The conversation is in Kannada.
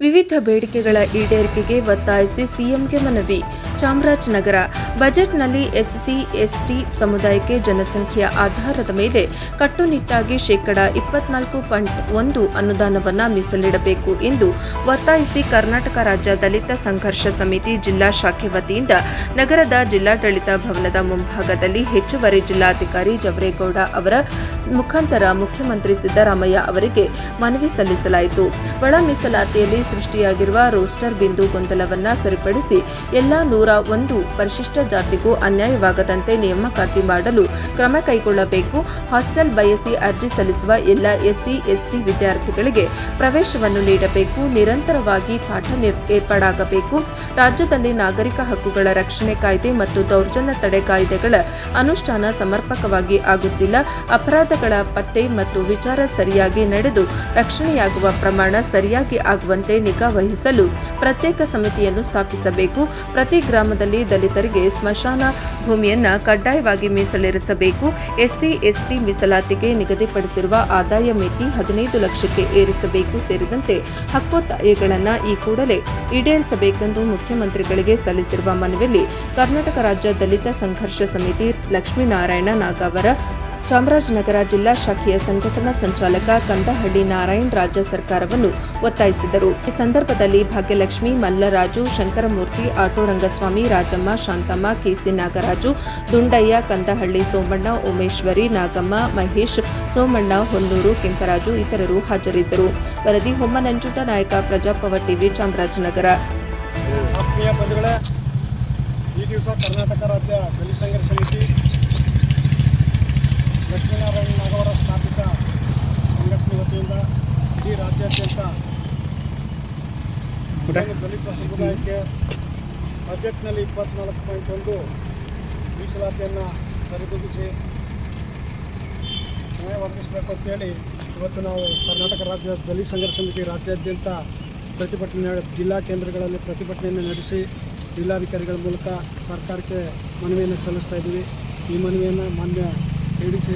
ವಿವಿಧ ಬೇಡಿಕೆಗಳ ಈಡೇರಿಕೆಗೆ ಒತ್ತಾಯಿಸಿ ಸಿಎಂಗೆ ಮನವಿ. ಚಾಮರಾಜನಗರ ಬಜೆಟ್ನಲ್ಲಿ ಎಸ್ಸಿ ಎಸ್ಟಿ ಸಮುದಾಯಕ್ಕೆ ಜನಸಂಖ್ಯೆಯ ಆಧಾರದ ಮೇಲೆ ಕಟ್ಟುನಿಟ್ಟಾಗಿ ಶೇಕಡಾ 24.1 ಅನುದಾನವನ್ನು ಮೀಸಲಿಡಬೇಕು ಎಂದು ಒತ್ತಾಯಿಸಿ ಕರ್ನಾಟಕ ರಾಜ್ಯ ದಲಿತ ಸಂಘರ್ಷ ಸಮಿತಿ ಜಿಲ್ಲಾ ಶಾಖೆ ವತಿಯಿಂದ ನಗರದ ಜಿಲ್ಲಾಡಳಿತ ಭವನದ ಮುಂಭಾಗದಲ್ಲಿ ಹೆಚ್ಚುವರಿ ಜಿಲ್ಲಾಧಿಕಾರಿ ಜವರೇಗೌಡ ಅವರ ಮುಖಾಂತರ ಮುಖ್ಯಮಂತ್ರಿ ಸಿದ್ದರಾಮಯ್ಯ ಅವರಿಗೆ ಮನವಿ ಸಲ್ಲಿಸಲಾಯಿತು. ಒಳ ಮೀಸಲಾತಿಯಲ್ಲಿ ಸೃಷ್ಟಿಯಾಗಿರುವ ರೋಸ್ಟರ್ ಬಿಂದು ಗೊಂದಲವನ್ನು ಸರಿಪಡಿಸಿ ಎಲ್ಲಾ 101 ಪರಿಶಿಷ್ಟ ಜಾತಿಗೂ ಅನ್ಯಾಯವಾಗದಂತೆ ನೇಮಕಾತಿ ಮಾಡಲು ಕ್ರಮ ಕೈಗೊಳ್ಳಬೇಕು. ಹಾಸ್ಟೆಲ್ ಬಯಸಿ ಅರ್ಜಿ ಸಲ್ಲಿಸುವ ಎಲ್ಲ ಎಸ್ಸಿ ಎಸ್ಟಿ ವಿದ್ಯಾರ್ಥಿಗಳಿಗೆ ಪ್ರವೇಶವನ್ನು ನೀಡಬೇಕು. ನಿರಂತರವಾಗಿ ಪಾಠ ಏರ್ಪಾಡಾಗಬೇಕು. ರಾಜ್ಯದಲ್ಲಿ ನಾಗರಿಕ ಹಕ್ಕುಗಳ ರಕ್ಷಣೆ ಕಾಯ್ದೆ ಮತ್ತು ದೌರ್ಜನ್ಯ ತಡೆ ಕಾಯ್ದೆಗಳ ಅನುಷ್ಠಾನ ಸಮರ್ಪಕವಾಗಿ ಆಗುತ್ತಿಲ್ಲ. ಅಪರಾಧಗಳ ಪತ್ತೆ ಮತ್ತು ವಿಚಾರ ಸರಿಯಾಗಿ ನಡೆದು ರಕ್ಷಣೆಯಾಗುವ ಪ್ರಮಾಣ ಸರಿಯಾಗಿ ಆಗುವಂತೆ ನಿಗಾ ವಹಿಸಲು ಪ್ರತ್ಯೇಕ ಸಮಿತಿಯನ್ನು ಸ್ಥಾಪಿಸಬೇಕು. ಪ್ರತಿ ಗ್ರಾಮದಲ್ಲಿ ದಲಿತರಿಗೆ ಸ್ಮಶಾನ ಭೂಮಿಯನ್ನು ಕಡ್ಡಾಯವಾಗಿ ಮೀಸಲಿರಿಸಬೇಕು. ಎಸ್ಸಿ ಎಸ್ಟಿ ಮೀಸಲಾತಿಗೆ ನಿಗದಿಪಡಿಸಿರುವ ಆದಾಯ ಮಿತಿ 15 ಲಕ್ಷಕ್ಕೆ ಏರಿಸಬೇಕು ಸೇರಿದಂತೆ ಹಕ್ಕೊತ್ತಾಯಗಳನ್ನು ಈ ಕೂಡಲೇ ಈಡೇರಿಸಬೇಕೆಂದು ಮುಖ್ಯಮಂತ್ರಿಗಳಿಗೆ ಸಲ್ಲಿಸಿರುವ ಮನವಿಯಲ್ಲಿ ಕರ್ನಾಟಕ ರಾಜ್ಯ ದಲಿತ ಸಂಘರ್ಷ ಸಮಿತಿ ಲಕ್ಷ್ಮೀನಾರಾಯಣ ನಾಗಾವರ ಚಾಮರಾಜನಗರ ಜಿಲ್ಲಾ ಶಾಖೆಯ ಸಂಘಟನಾ ಸಂಚಾಲಕ ಕಂದಹಳ್ಳಿ ನಾರಾಯಣ್ ರಾಜ್ಯ ಸರ್ಕಾರವನ್ನು ಒತ್ತಾಯಿಸಿದರು. ಈ ಸಂದರ್ಭದಲ್ಲಿ ಭಾಗ್ಯಲಕ್ಷ್ಮಿ, ಮಲ್ಲರಾಜು, ಶಂಕರಮೂರ್ತಿ, ಆಟೋ ರಂಗಸ್ವಾಮಿ, ರಾಜಮ್ಮ, ಶಾಂತಮ್ಮ, ಕೆಸಿ ನಾಗರಾಜು, ದುಂಡಯ್ಯ, ಕಂದಹಳ್ಳಿ ಸೋಮಣ್ಣ, ಉಮೇಶ್ವರಿ, ನಾಗಮ್ಮ, ಮಹೇಶ್, ಸೋಮಣ್ಣ, ಹೊನ್ನೂರು, ಕೆಂಕರಾಜು ಇತರರು ಹಾಜರಿದ್ದರು. ವರದಿ ಹೊಮ್ಮನಂಜುಂಡ ನಾಯಕ, ಪ್ರಜಾಪವ ಟಿವಿ, ಚಾಮರಾಜನಗರ. ಆತ್ಮೀಯ ಬಂಧುಗಳೇ, ಈ ದಿವಸ ಕರ್ನಾಟಕ ರಾಜ್ಯ ದಲಿತ ಸಂಘರ್ಷ ಸಮಿತಿ ಲಕ್ಷ್ಮೀನಾರಾಯಣ ನಾಗವರ ಸ್ಥಾಪಿತ ಸಂಘಟನೆ ವತಿಯಿಂದ ಇಡೀ ರಾಜ್ಯಾದ್ಯಂತ ದಲಿತ ಸಮುದಾಯಕ್ಕೆ ಬಜೆಟ್ನಲ್ಲಿ 24.1 ಮೀಸಲಾತಿಯನ್ನು ಸರಿದೂಗಿಸಿ ನ್ಯಾಯ ಒದಗಿಸಬೇಕು ಅಂತೇಳಿ ಇವತ್ತು ನಾವು ಕರ್ನಾಟಕ ರಾಜ್ಯ ದಲಿತ ಸಂಘರ್ಷ ಸಮಿತಿ ರಾಜ್ಯಾದ್ಯಂತ ಪ್ರತಿಭಟನೆ ಜಿಲ್ಲಾ ಕೇಂದ್ರಗಳಲ್ಲಿ ಪ್ರತಿಭಟನೆಯನ್ನು ನಡೆಸಿ ಜಿಲ್ಲಾಧಿಕಾರಿಗಳ ಮೂಲಕ ಸರ್ಕಾರಕ್ಕೆ ಮನವಿಯನ್ನು ಸಲ್ಲಿಸ್ತಾ ಇದ್ದೀವಿ. ಈ ಮನವಿಯನ್ನು ಮಾನ್ಯ ADC